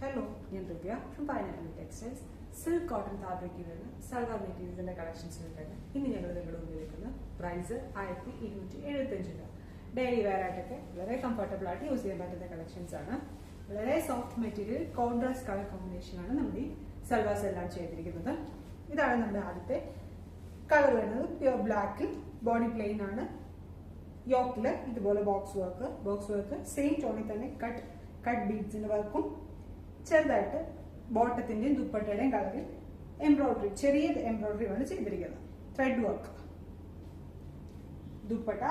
Hello, ഞാൻ Divya from pineapple textiles. Silk cotton ഫാബ്രിക്കിൽ വരുന്ന സൽവാർ മെറ്റീരിയൽസിന്റെ കളക്ഷൻസ് ആയിട്ടാണ് ഇന്ന് ഞങ്ങൾ നിങ്ങളുടെ മുന്നിൽ വെക്കുന്ന പ്രൈസ് 1275 രൂപ. ഡെയിലി വെയർ ആയിട്ടൊക്കെ വളരെ കംഫർട്ടബിൾ ആയിട്ട് യൂസ് ചെയ്യാൻ പറ്റുന്ന കളക്ഷൻസ് ആണ്. വളരെ soft material contrast colour combination ആണ് നമ്മുടെ ഈ സൽവാർസ് എല്ലാം ചെയ്തിരിക്കുന്നത്. ഇതാണ് നമ്മുടെ ആദ്യത്തെ കളർ വരുന്നത്. പ്യുവർ ബ്ലാക്കിൽ ബോഡി പ്ലെയിൻ ആണ്. യോക്കില് ഇതുപോലെ ബോക്സ് വർക്ക് സെയിം ടോണിൽ തന്നെ കട്ട് ബീഡ്സിന്റെ വർക്കും ചെറുതായിട്ട് ബോട്ടത്തിന്റെയും ദുപ്പട്ടയുടെയും കളറിൽ എംബ്രോയിഡറി ചെറിയ എംബ്രോയിഡറി ആണ് ചെയ്തിരിക്കുന്നത്. Thread work dupatta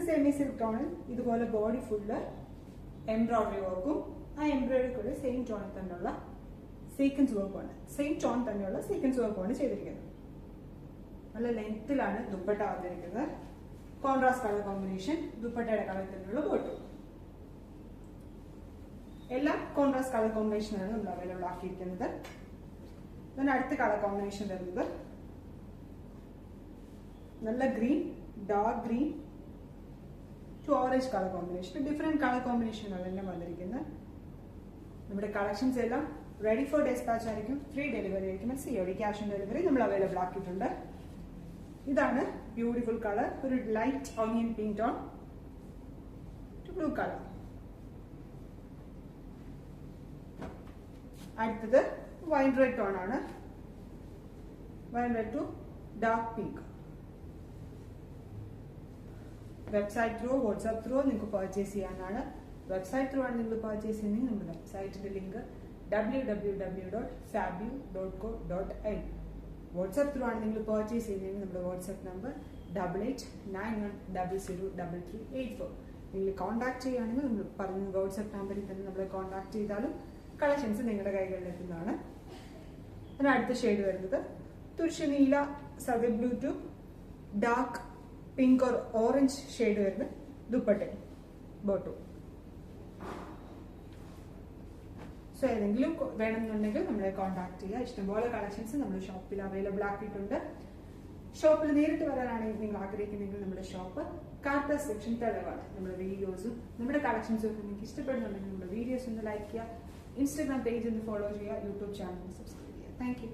semi silk ടോണിൽ ഇതുപോലെ ബോഡി ഫുള്ള് എംബ്രോയിഡറി വർക്കും ആ എംബ്രോയിഡറി കൂടെ സെയിം ടോണിൽ തന്നെയുള്ള സീക്വൻസ് വർക്കുമാണ് ചെയ്തിരിക്കുന്നത്. നല്ല ലെങ്ത്തിലാണ് ദുപ്പട്ട വന്നിരിക്കുന്നത്. കോൺട്രാസ്റ്റ് കളർ കോമ്പിനേഷൻ ദുപ്പട്ടയുടെ കളർ തന്നെയുള്ള ബോട്ടും എല്ലാം കോൺട്രാസ്റ്റ് കളർ കോമ്പിനേഷനാണ് നമ്മൾ അവൈലബിൾ ആക്കിയിരിക്കുന്നത്. then അടുത്ത കളർ കോമ്പിനേഷൻ വരുന്നത് നല്ല green, dark green to orange colour combination. Different colour കോമ്പിനേഷനാണ് എല്ലാം വന്നിരിക്കുന്നത്. നമ്മുടെ കളക്ഷൻസ് എല്ലാം റെഡി ഫോർ ഡെസ്പാച്ച് ആയിരിക്കും. ഫ്രീ ഡെലിവറി ആയിരിക്കും. COD ക്യാഷ് ഓൺ ഡെലിവറി നമ്മൾ അവൈലബിൾ ആക്കിയിട്ടുണ്ട്. ഇതാണ് ബ്യൂട്ടിഫുൾ കളർ. ഒരു light onion pink tone to blue colour. അടുത്തത് വൈൻ റെഡ് ടോൺ ആണ്. Wine red to dark pink. Website through WhatsApp through നിങ്ങൾക്ക് purchase ചെയ്യാനാണ്. വെബ്സൈറ്റ് ത്രൂ ആണ് നിങ്ങൾ പർച്ചേസ് ചെയ്യുന്നത്. നമ്മുടെ വെബ്സൈറ്റിന്റെ ലിങ്ക് www.fabu.co.in. വാട്സ്ആപ്പ് ത്രൂ ആണ് നിങ്ങൾ പർച്ചേസ് ചെയ്യുന്നതെങ്കിൽ നമ്മുടെ വാട്സ്ആപ്പ് നമ്പർ 8891003384. നിങ്ങൾ കോൺടാക്ട് ചെയ്യുകയാണെങ്കിൽ നമ്മൾ പറഞ്ഞ വാട്സ്ആപ്പ് നമ്പറിൽ തന്നെ നമ്മളെ കോൺടാക്ട് ചെയ്താലും കളക്ഷൻസ് നിങ്ങളുടെ കൈകളിലെത്തുന്നതാണ്. അതിന് അടുത്ത ഷെയ്ഡ് വരുന്നത് തുരിശ് നീല സദർ blue to dark pink or orange shade വരുന്ന ദുപ്പട്ട ബോട്ടു. സോ ഏതെങ്കിലും വേണമെന്നുണ്ടെങ്കിൽ നമ്മളെ കോൺടാക്ട് ചെയ്യുക. ഇഷ്ടംപോലെ കളക്ഷൻസ് നമ്മുടെ ഷോപ്പിൽ അവൈലബിൾ ആക്കിയിട്ടുണ്ട്. ഷോപ്പിൽ നേരിട്ട് വരാനാണെങ്കിൽ നിങ്ങൾ ആഗ്രഹിക്കുന്നെങ്കിൽ നമ്മുടെ ഷോപ്പ് കാർട്ടർ സെക്ഷൻ തെളിവാണ്. നമ്മുടെ വീഡിയോസും നമ്മുടെ കളക്ഷൻസും ഒക്കെ നിങ്ങൾക്ക് ഇഷ്ടപ്പെടുന്നുണ്ടെങ്കിൽ നമ്മുടെ വീഡിയോസ് ഒന്ന് ലൈക്ക് ചെയ്യുക, ഇൻസ്റ്റാഗ്രാം പേജ് ഒന്ന് ഫോളോ ചെയ്യുക, യൂട്യൂബ് ചാനൽ സബ്സ്ക്രൈബ് ചെയ്യുക. Thank you.